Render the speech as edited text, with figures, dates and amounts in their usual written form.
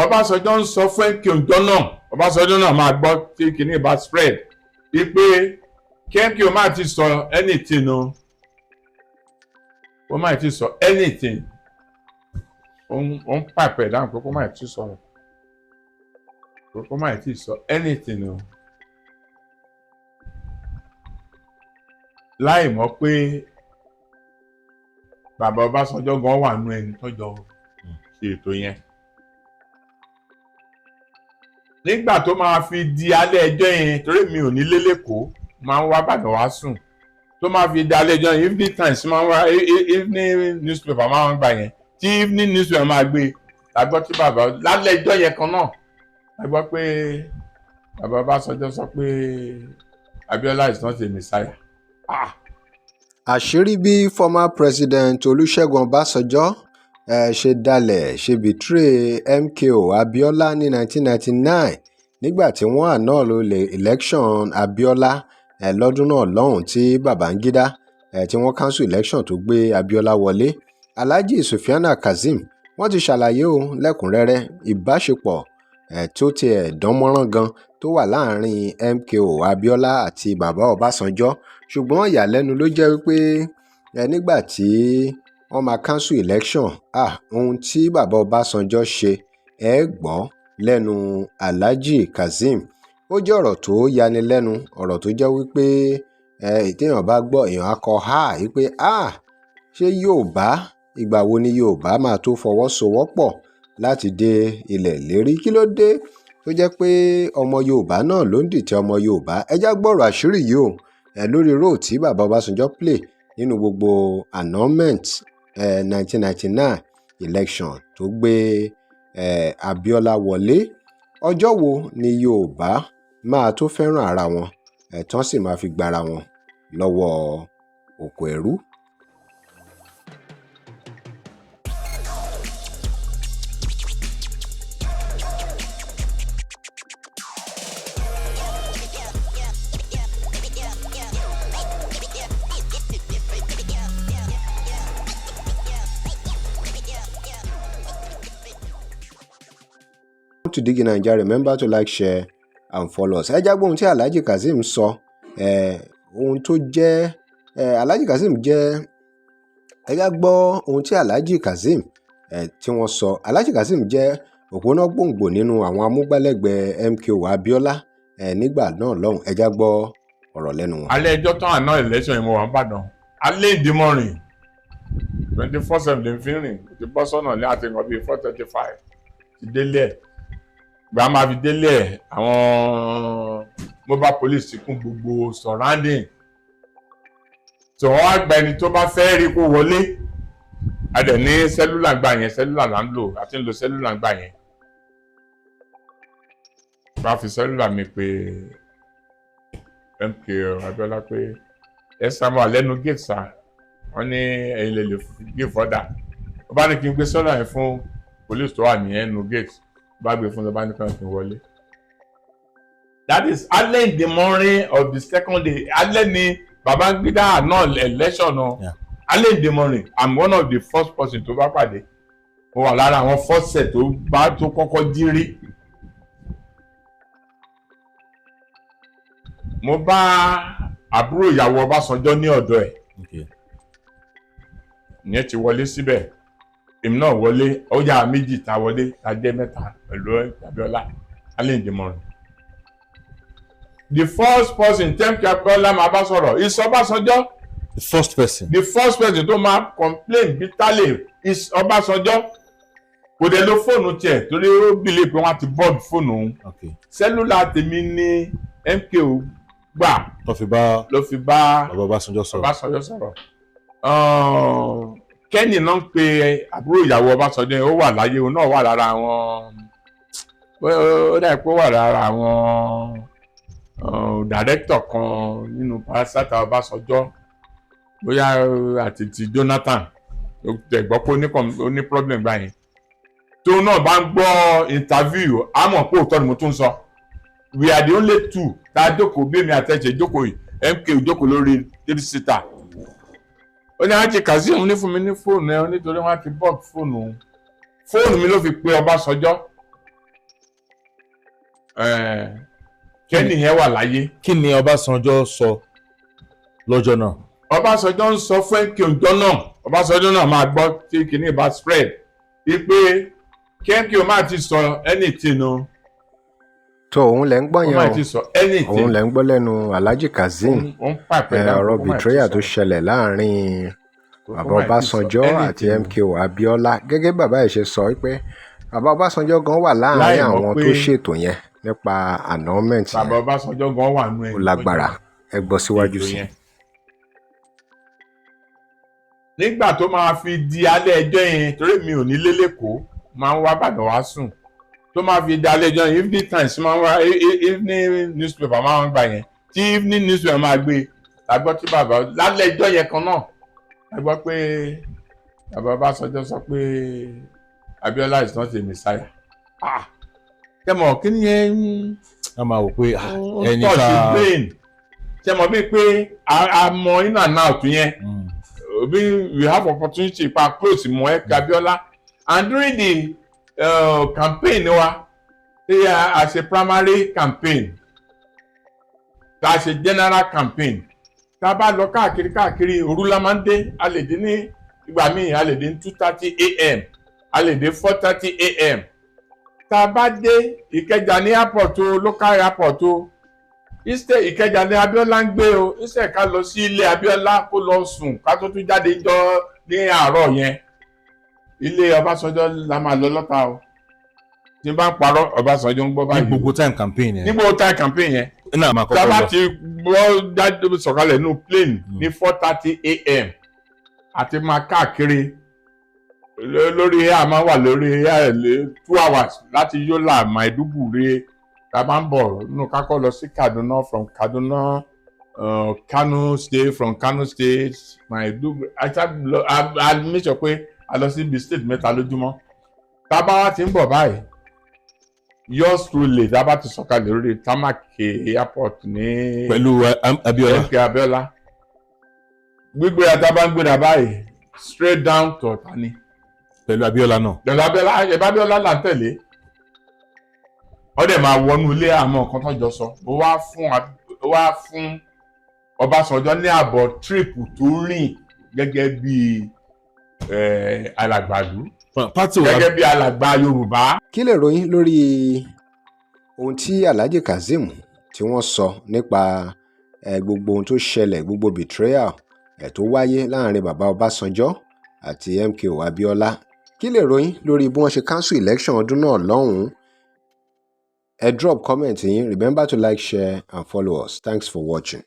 Ọbásanjọ́ ń sọ fún MKO ọjọ́ náà, Ọbásanjọ́ náà máa gbọ́ tí kìíní bá spread wípé kí MKO má ti sọ anything o, ó má ti sọ anything, ó ń pàpẹ dáhùn pé kó má ti sọ̀rọ̀, kó má ti sọ anything o, láì mọ̀ pé bàbá Ọbásanjọ́ gan wà nú ẹni tọ́jọ́ ṣe ètò yẹn. Nígbà tó máa fi di alẹ́ ẹjọ́ yẹn, torí mi ò ní lélẹ́kọ̀ọ́, máa ń wá bàdàn wá sùn, tó máa fi di alẹ́ ẹjọ́ yẹn, evening times máa ń wá, evening newspaper máa ń gbà yẹn, tí evening newspaper máa gbé, la gbọ́ tí bàbá lálẹ́ ẹjọ́ yẹn kan náà, la gbọ́ pé bàbá Ọbásanjọ́ sọ pé Abiola is not a messiah. Àṣírí bí former president Olúṣẹ́gun Ọbásanjọ́ ṣe dalẹ̀ ṣe betray MKO Abiola ní 1999 nígbà tí wọ́n annul election Abiola lọ́dún náà lọ́hùn tí Babangida tí wọ́n cancel election tó gbé Abiola wọlé. Alhaji Sufiana Kazeem wọ́n ti ṣàlàyé o lẹ́kùnrẹ́rẹ́ ìbáṣepọ̀ tó tiẹ̀ dánmọ́rán gan tó wà láàrin MKO Abiola àti bàbá Ọbásanjọ́, ṣùgbọ́n ìyàlẹ́nu ló jẹ́ wípé nígbà tí wọ́n máa cancel election, ohun tí bàbá Ọbásanjọ́ ṣe gbọ́ lẹ́nu Alhaji Kazeem, ó jẹ́ ọ̀rọ̀ tó yani lẹ́nu, ọ̀rọ̀ tó jẹ́ wípé téèyàn bá gbọ́ èèyàn á kọ wípé ṣé Yorùbá, ìgbà wo ni Yorùbá máa tó fọwọ́sowọ́pọ̀ láti dé ilẹ̀ ìlérí? Kí ló dé tó jẹ́ pé ọmọ Yorùbá náà ló ń dìtẹ̀ ọmọ Yorùbá? Ẹ já gbọ́rọ̀ àṣírí yìí o lórí role tí bàbá Ọbásanjọ́ play nínú gbogbo annulment 1999 election tó gbé Abiola wọlé. Ọjọ́ wo ni Yorùbá máa tó fẹ́ràn ara wọn tán sì máa fi gbara wọn lọ́wọ́ òkò ẹrú? To DIGINAIJA, remember to like, share and follow us. Ẹ já gbọ́ ohun tí Alhaji Kazeem sọ, ohun tó jẹ́ Alhaji Kazeem jẹ́, ẹ já gbọ́ ohun tí Alhaji Kazeem tí wọ́n sọ. Alhaji Kazeem jẹ́ òpónà gbòǹgbò nínú àwọn amúgbálẹ́gbẹ̀ẹ́ MKO Abiola nígbà náà lọ́hùn. Ẹ já gbọ́ ọ̀rọ̀ lẹ́nu wọn. Alẹ́ ẹjọ́ tán àná election yìí mo wà ń bàdàn, alẹ́ ìdímọ̀rìn 24/7 lè fi rìn, ti bọ́ sọ́nà ní àti nǹkan bíi 4:35 ti délé ẹ̀. Gbà máa fi délé ẹ̀, àwọn mobile police ti kún gbogbo surrounding, tí wọ́n á gba ẹni tó bá fẹ́ rí kó wọlé. A dẹ̀ ní sẹ́lúlà gbà yẹn, sẹ́lúlà là ń lò, a ti ń lo sẹ́lúlà gbà yẹn. Bá fi sẹ́lúlà mi pé MKO Abiola pé ẹ sàmú àlẹ́nu gate sá, wọ́n ní ẹ̀yin lè give order. Ó bá ní kí n gbé sọ́lá yẹn fún police tó wà ní ẹnu gate, bá gbé fún lọ́ba nìkan kí n wọlé. That is alẹ́ in the morning of the second day. Alẹ́ ni Babangida annul election o. Alẹ́ in the morning, I'm one of the first person tó bá pàdé. Mo wà lára àwọn first set tó kọ́kọ́ jí rí. Mo bá àbúrò ìyàwó Ọbásanjọ́ ní ọ̀dọ̀ ẹ̀. Ìyẹn ti wọlé síbẹ̀. Èmi náà wọlé, ó yà méjì ta wọlé, ta jẹ́ mẹ́ta pẹ̀lú Abiola. Alẹ́ in the morning. The first person MKO Abiola máa bá sọ̀rọ̀ is Ọbásanjọ́. The first person. The first person tó máa complain bitterly is Ọbásanjọ́. Kò dé lo fóònù tiẹ̀ torí ó believe pé wọ́n ti board fóònù òun. Sẹ́lúlà tèmi ní MKO gbà. Ló fi bá bàbá Ọbásanjọ́ sọ̀rọ̀. Kẹ́ni náà ń pe àbúrò ìyàwó Ọbásanjọ́ yẹn, ó wà láyé, òun náà wà lára àwọn, ó dà pé ó wà lára àwọn director kan nínú parasita Ọbásanjọ́, bóyá àti ti Jonathan, ó tẹ̀ gbọ́ pé ó ní problem báyìí. Tó náà bá ń gbọ́ interview, á mọ̀ pé òótọ́ ni mo tún sọ. We are the only two tá a jókòó bí èmi àtẹ̀jẹ̀ jókòó yìí, MKO jókòó lórí 3-seater. Ó ní Alhaji Kazeem ní fún mi ní fóònù ẹ nítorí wọ́n ti bọ́ọ̀dù fóònù mi ló fi pe Ọbásanjọ́. kẹ́ni yẹn wà láyé. kí ni Ọbásanjọ́ sọ lọ́jọ́ náà? Ọbásanjọ́ ń sọ fún MKO ọjọ́ náà, Ọbásanjọ́ náà máa gbọ́ tí kìíní bá spread wípé kí MKO máa ti sọ anything o. tó òun lẹ́ ń gbọ́ yẹn o òun lẹ́ ń gbọ́ lẹ́nu Alhaji Kazeem ọ̀rọ̀ betrayal tó ṣẹlẹ̀ láàrin bàbá Ọbásanjọ́ àti MKO Abiola. gẹ́gẹ́ bàbá ẹ̀ ṣe sọ wípé bàbá Ọbásanjọ́ gan wà láàrin àwọn tó ṣètò yẹn nípa annulment yẹn. bàbá Ọbásanjọ́ gan wà nù ẹ̀. ó lágbára, ẹ gbọ́ síwájú sí i. nígbà tó máa fi di alẹ́ ẹjọ́ yẹn, torí mi ò ní lélẹ́kọ̀ọ́, máa ń wá bàdàn wá sùn, tó máa fi di alẹ́ ẹjọ́ yẹn, evening times máa ń wá, evening newspaper máa ń gbà yẹn, tí evening newspaper máa gbé, la gbọ́ tí bàbá lálẹ́ ẹjọ́ yẹn kan náà la gbọ́ pé bàbá Ọbásanjọ́ sọ pé Abiola is not a messiah. Tẹ́mọ̀ kí ni yẹn a máa wò pé ẹni ká tẹ́mọ̀ bíi pé a mọ in and out yẹn. We have opportunity pa close mọ Abiola, and during the campaign wa as a primary campaign, as a general campaign, tá a bá lọ káàkiri òru la máa ń dé, a lè dé ní ìgbà míì a lè dé ní 2:30 a.m. a lè dé 4:30 a.m. tá a bá dé Ìkẹjà ní airport o, local airport o, ìṣe Ìkẹjà ní Abiola ń gbé o, ìṣe ká lọ sí ilé Abiola kó lọ sùn ká tó tún jáde jọ ní àárọ̀ yẹn. Ilé Ọbásanjọ́ la máa lọ lọ́ta o. Tí n bá ń parọ́, Ọbásanjọ́ ń gbọ́ báyìí. ní gbogbo time campaign yẹn. ní gbogbo time campaign yẹn. náà máa kọ́kọ́ lọ. tá a bá ti gbọ́ jáde sọ̀kalẹ̀ nínú plane ní 4:30 a.m. àti máa káàkiri lórí a máa wà lórí 2 hours láti Yola Maiduguri. Ta bá ń bọ̀ nínú kákọ́ lọ sí Kaduna, from Kaduna, Kano State, from Kano State, Maiduguri. I make sure pé a lọ sí ibi state mẹ́ta lójúmọ́. Tá bá wá ti ń bọ̀ báyìí, yours truly tá bá ti sọ̀kalẹ̀ lórí Tamaki airport ní pẹ̀lú Abiola. MKO Abiola. Gbígbé ata bá ń gbéra báyìí straight down to Ọ̀tà ni. pẹ̀lú Abiola náà. pẹ̀lú Abiola là ń tẹ̀lé. Ó dẹ̀ máa wọnú ilé àmọ́ nǹkan tó jọ sọ. Ó wá fún Ọbásanjọ́ ní àbọ̀ trip tó rìn gẹ́gẹ́ bí alàgbàlú, gẹ́gẹ́ bí alàgbà Yorùbá. kí lè ròyìn lórí ohun tí Alhaji Kazeem tí wọ́n sọ nípa gbogbo ohun tó ṣẹlẹ̀, gbogbo betrayal tó wáyé láàrin bàbá Ọbásanjọ́ àti MKO Abiola? kí lè ròyìn lórí bí wọ́n ṣe cancel election ọdún náà lọ́hùn-ún? Drop comment yín. Remember to like, share and follow us. Thanks for watching.